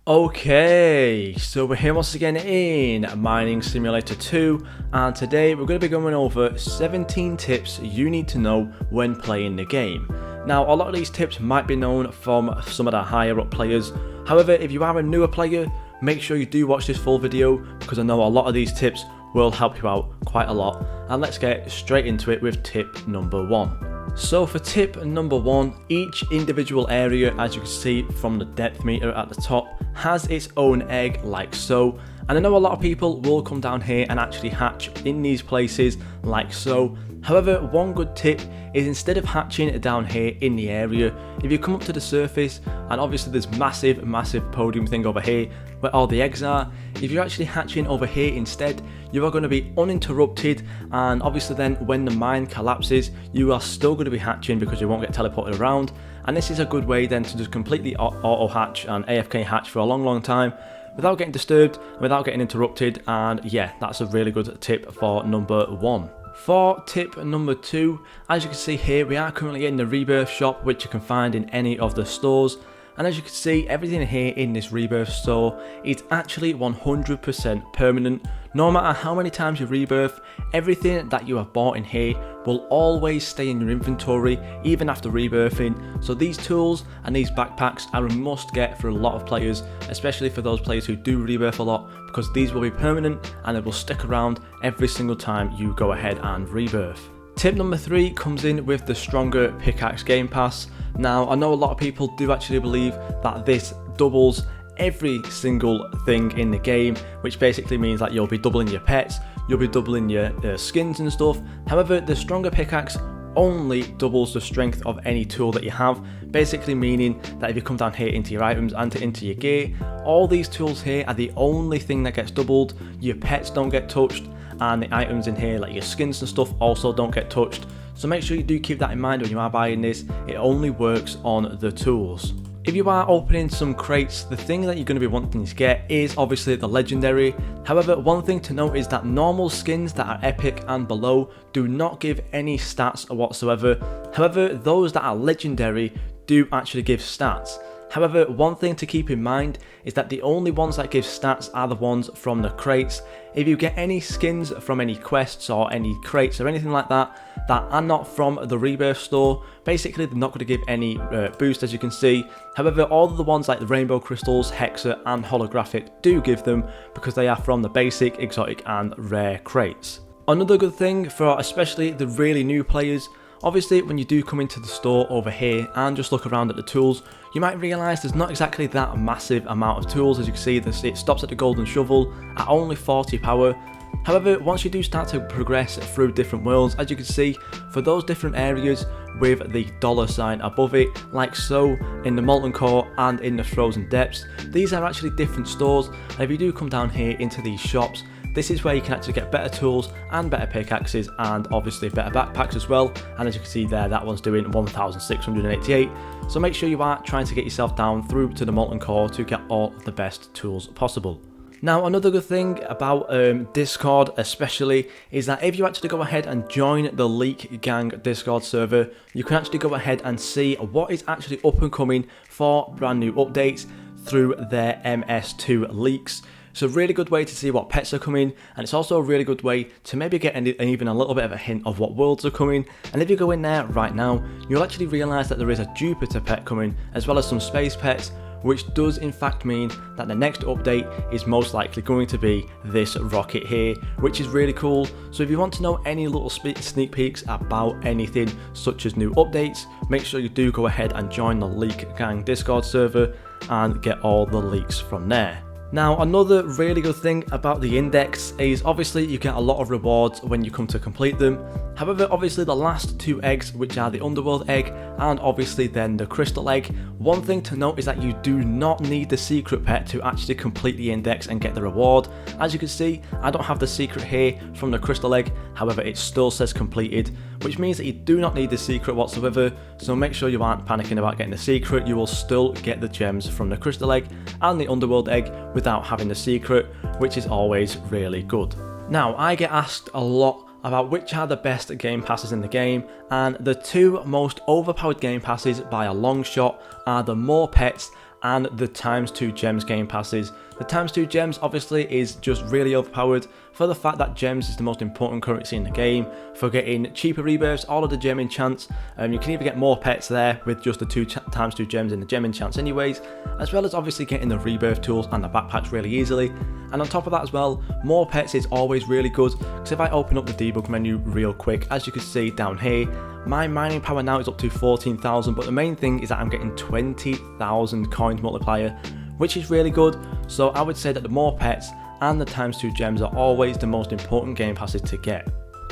Okay, so we're here once again in Mining Simulator 2, and today we're going to be going over 17 tips you need to know when playing the game. Now, a lot of these tips might be known from some of the higher up players. However, if you are a newer player, make sure you do watch this full video because I know a lot of these tips will help you out quite a lot. And let's get straight into it with tip number 1. So for tip number 1, each individual area, as you can see from the depth meter at the top, has its own egg like so. And I know a lot of people will come down here and actually hatch in these places like so. However, one good tip is instead of hatching down here in the area, if you come up to the surface, and obviously there's massive podium thing over here where all the eggs are, if you're actually hatching over here instead, you are going to be uninterrupted, and obviously then when the mine collapses, you are still going to be hatching because you won't get teleported around. And this is a good way then to just completely auto hatch and AFK hatch for a long time without getting disturbed, without getting interrupted. And yeah, that's a really good tip for number 1. For tip number 2, as you can see here, we are currently in the Rebirth Shop, which you can find in any of the stores. And as you can see, everything here in this Rebirth store is actually 100% permanent. No matter how many times you rebirth, everything that you have bought in here will always stay in your inventory even after rebirthing. So these tools and these backpacks are a must get for a lot of players, especially for those players who do rebirth a lot, because these will be permanent and they will stick around every single time you go ahead and rebirth. Tip number 3 comes in with the stronger Pickaxe Game Pass. Now, I know a lot of people do actually believe that this doubles every single thing in the game, which basically means that you'll be doubling your pets, you'll be doubling your skins and stuff. However, the stronger pickaxe only doubles the strength of any tool that you have, basically meaning that if you come down here into your items and into your gear, all these tools here are the only thing that gets doubled. Your pets don't get touched, and the items in here like your skins and stuff also don't get touched. So make sure you do keep that in mind when you are buying this. It only works on the tools. If you are opening some crates, the thing that you're going to be wanting to get is obviously the legendary. However, one thing to note is that normal skins that are epic and below do not give any stats whatsoever. However, those that are legendary do actually give stats. However, one thing to keep in mind is that the only ones that give stats are the ones from the crates. If you get any skins from any quests or any crates or anything like that that are not from the Rebirth store, basically they're not going to give any boost, as you can see. However, all of the ones like the rainbow crystals, hexa and holographic do give them because they are from the basic, exotic and rare crates. Another good thing for especially the really new players, obviously when you do come into the store over here and just look around at the tools, you might realise there's not exactly that massive amount of tools. As you can see, it stops at the golden shovel at only 40 power. However, once you do start to progress through different worlds, as you can see, for those different areas with the $ above it, like so in the molten core and in the frozen depths, these are actually different stores. And if you do come down here into these shops, this is where you can actually get better tools and better pickaxes and obviously better backpacks as well. And as you can see there, that one's doing 1688. So make sure you are trying to get yourself down through to the molten core to get all the best tools possible. Now, another good thing about Discord especially is that if you actually go ahead and join the Leak Gang Discord server, you can actually go ahead and see what is actually up and coming for brand new updates through their MS2 leaks. It's a really good way to see what pets are coming, and it's also a really good way to maybe get even a little bit of a hint of what worlds are coming. And if you go in there right now, you'll actually realise that there is a Jupiter pet coming, as well as some space pets, which does in fact mean that the next update is most likely going to be this rocket here, which is really cool. So if you want to know any little sneak peeks about anything such as new updates, make sure you do go ahead and join the Leak Gang Discord server and get all the leaks from there. Now, another really good thing about the index is obviously you get a lot of rewards when you come to complete them. However, obviously the last 2 eggs, which are the underworld egg and obviously then the crystal egg, one thing to note is that you do not need the secret pet to actually complete the index and get the reward. As you can see, I don't have the secret here from the crystal egg, however it still says completed, which means that you do not need the secret whatsoever. So make sure you aren't panicking about getting the secret. You will still get the gems from the crystal egg and the underworld egg without having the secret, which is always really good. Now, I get asked a lot about which are the best game passes in the game, and the 2 most overpowered game passes by a long shot are the more pets and the ×2 gems game passes. The ×2 gems obviously is just really overpowered for the fact that gems is the most important currency in the game, for getting cheaper rebirths, all of the gem enchants. You can even get more pets there with just the ×2 gems in the gem enchants anyways, as well as obviously getting the rebirth tools and the backpacks really easily. And on top of that as well, more pets is always really good, because if I open up the debug menu real quick, as you can see down here, my mining power now is up to 14,000, but the main thing is that I'm getting 20,000 coins multiplier, which is really good. So I would say that the more pets and the ×2 gems are always the most important game passes to get.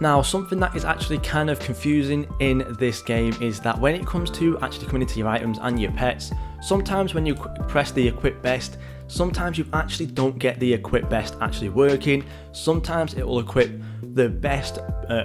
Now, something that is actually kind of confusing in this game is that when it comes to actually coming into your items and your pets, sometimes when you press the equip best, sometimes you actually don't get the equip best actually working. Sometimes it will equip the best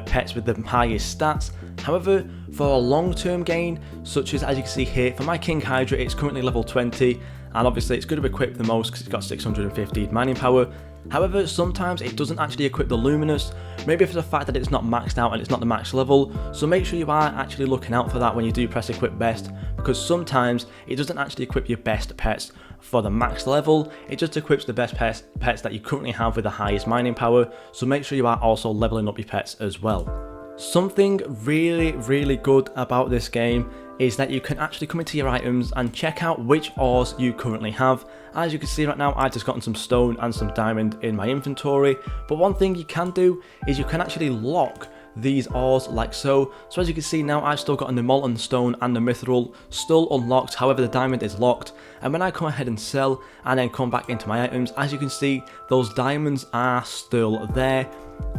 pets with the highest stats. However, for a long-term gain, such as you can see here, for my King Hydra, it's currently level 20, and obviously it's going to equip the most because it's got 650 mining power. However, sometimes it doesn't actually equip the Luminous, maybe for the fact that it's not maxed out and it's not the max level, so make sure you are actually looking out for that when you do press equip best, because sometimes it doesn't actually equip your best pets for the max level, it just equips the best pets that you currently have with the highest mining power, so make sure you are also leveling up your pets as well. Something really good about this game is that you can actually come into your items and check out which ores you currently have. As you can see right now, I've just gotten some stone and some diamond in my inventory, but one thing you can do is you can actually lock these ores like so. So as you can see now, I've still got the molten stone and the mithril still unlocked, however the diamond is locked, and when I come ahead and sell and then come back into my items, as you can see, those diamonds are still there.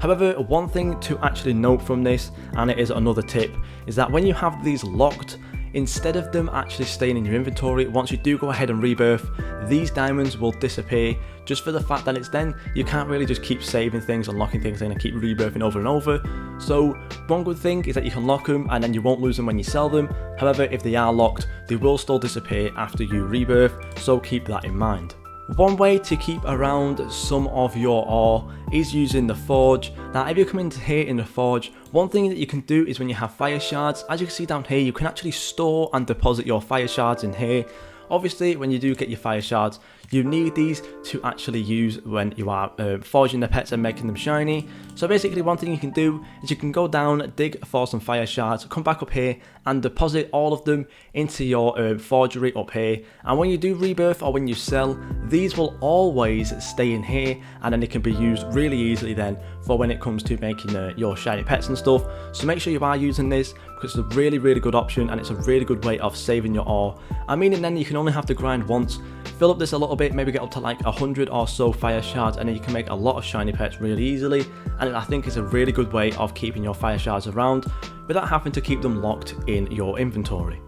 However, one thing to actually note from this, and it is another tip, is that when you have these locked, instead of them actually staying in your inventory, once you do go ahead and rebirth, these diamonds will disappear, just for the fact that it's then you can't really just keep saving things, unlocking things and keep rebirthing over and over. So one good thing is that you can lock them and then you won't lose them when you sell them. However, if they are locked, they will still disappear after you rebirth, so keep that in mind. One way to keep around some of your ore is using the forge. Now if you come into here in the forge, one thing that you can do is when you have fire shards, as you can see down here, you can actually store and deposit your fire shards in here. Obviously, when you do get your fire shards, you need these to actually use when you are forging the pets and making them shiny. So basically, one thing you can do is you can go down, dig for some fire shards, come back up here and deposit all of them into your forgery up here. And when you do rebirth or when you sell, these will always stay in here, and then they can be used really easily then for when it comes to making your shiny pets and stuff. So make sure you are using this, because it's a really good option and it's a really good way of saving your ore. I mean, and then you can only have to grind once, fill up this a little bit, maybe get up to like 100 or so fire shards, and then you can make a lot of shiny pets really easily. And I think it's a really good way of keeping your fire shards around without having to keep them locked in your inventory.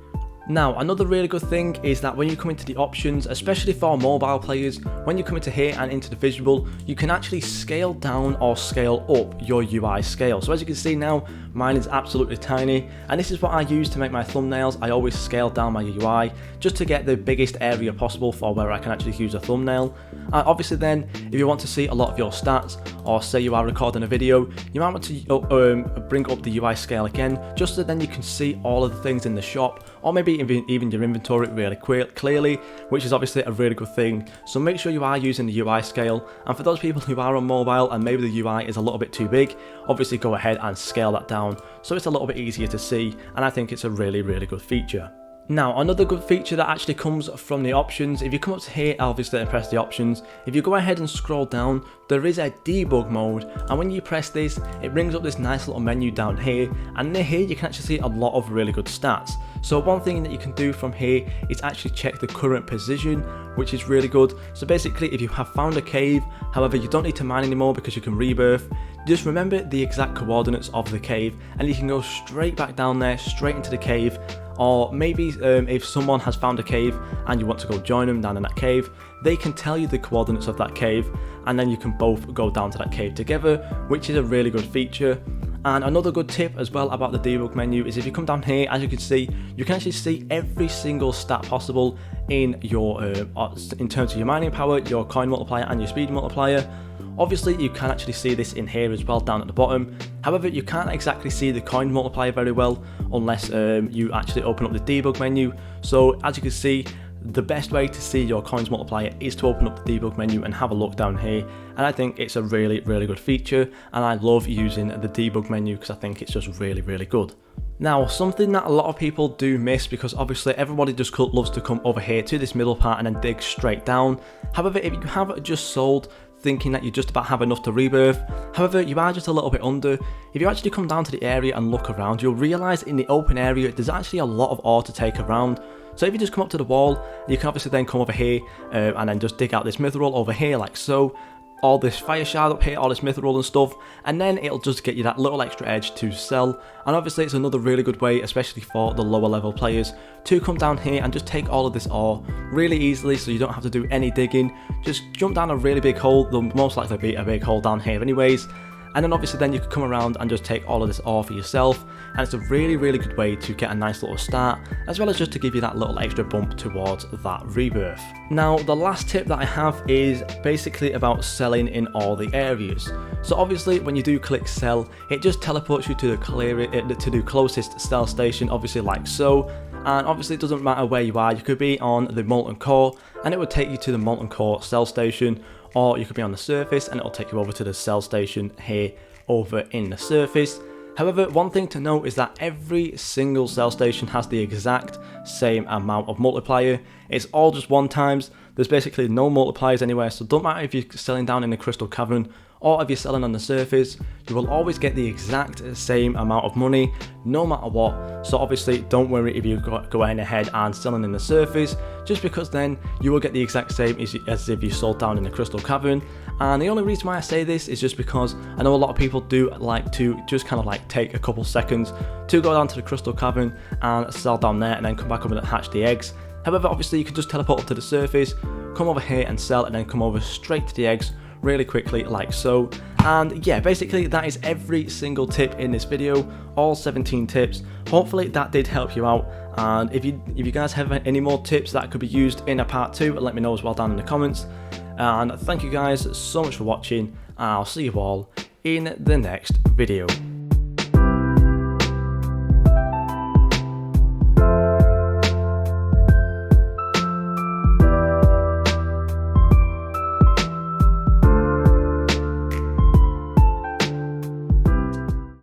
Now, another really good thing is that when you come into the options, especially for mobile players, when you come into here and into the visual, you can actually scale down or scale up your UI scale. So as you can see now, mine is absolutely tiny, and this is what I use to make my thumbnails. I always scale down my UI just to get the biggest area possible for where I can actually use a thumbnail. Obviously then, if you want to see a lot of your stats, or say you are recording a video, you might want to bring up the UI scale again, just so then you can see all of the things in the shop, or maybe even your inventory really clearly, which is obviously a really good thing. So make sure you are using the UI scale, and for those people who are on mobile and maybe the UI is a little bit too big, obviously go ahead and scale that down so it's a little bit easier to see, and I think it's a really good feature. Now, another good feature that actually comes from the options, if you come up to here obviously and press the options, if you go ahead and scroll down, there is a debug mode, and when you press this, it brings up this nice little menu down here, and near here you can actually see a lot of really good stats. So one thing that you can do from here is actually check the current position, which is really good. So basically, if you have found a cave, however you don't need to mine anymore because you can rebirth, just remember the exact coordinates of the cave and you can go straight back down there, straight into the cave. Or maybe if someone has found a cave and you want to go join them down in that cave, they can tell you the coordinates of that cave, and then you can both go down to that cave together, which is a really good feature. And another good tip as well about the debug menu is if you come down here, as you can see, you can actually see every single stat possible in your in terms of your mining power, your coin multiplier and your speed multiplier. Obviously you can actually see this in here as well down at the bottom. However, you can't exactly see the coin multiplier very well unless you actually open up the debug menu. So as you can see, the best way to see your coins multiplier is to open up the debug menu and have a look down here, and I think it's a really good feature, and I love using the debug menu because I think it's just really good. Now, something that a lot of people do miss, because obviously everybody just loves to come over here to this middle part and then dig straight down. However, if you have just sold thinking that you just about have enough to rebirth, however you are just a little bit under, if you actually come down to the area and look around, you'll realise in the open area there's actually a lot of ore to take around. So if you just come up to the wall, you can obviously then come over here and then just dig out this mithril over here like so, all this fire shard up here, all this mithril and stuff, and then it'll just get you that little extra edge to sell. And obviously it's another really good way, especially for the lower level players, to come down here and just take all of this ore really easily, so you don't have to do any digging. Just jump down a really big hole, there'll most likely be a big hole down here anyways, and then obviously then you can come around and just take all of this ore for yourself, and it's a really good way to get a nice little start, as well as just to give you that little extra bump towards that rebirth. Now, the last tip that I have is basically about selling in all the areas. So obviously when you do click sell, it just teleports you to the closest sell station, obviously like so. And obviously it doesn't matter where you are, you could be on the molten core and it would take you to the molten core sell station, or you could be on the surface and it'll take you over to the sell station here over in the surface. However, one thing to note is that every single sell station has the exact same amount of multiplier. It's all just one times. There's basically no multipliers anywhere, so don't matter if you're selling down in the crystal cavern or if you're selling on the surface, you will always get the exact same amount of money no matter what. So obviously don't worry if you go ahead and selling in the surface, just because then you will get the exact same as if you sold down in the crystal cavern. And the only reason why I say this is just because I know a lot of people do like to just kind of like take a couple seconds to go down to the crystal cavern and sell down there and then come back up and hatch the eggs. However, obviously you can just teleport up to the surface, come over here and sell, and then come over straight to the eggs really quickly like so. And yeah, basically that is every single tip in this video, all 17 tips. Hopefully that did help you out, and if you guys have any more tips that could be used in a part 2, let me know as well down in the comments. And thank you guys so much for watching, and I'll see you all in the next video.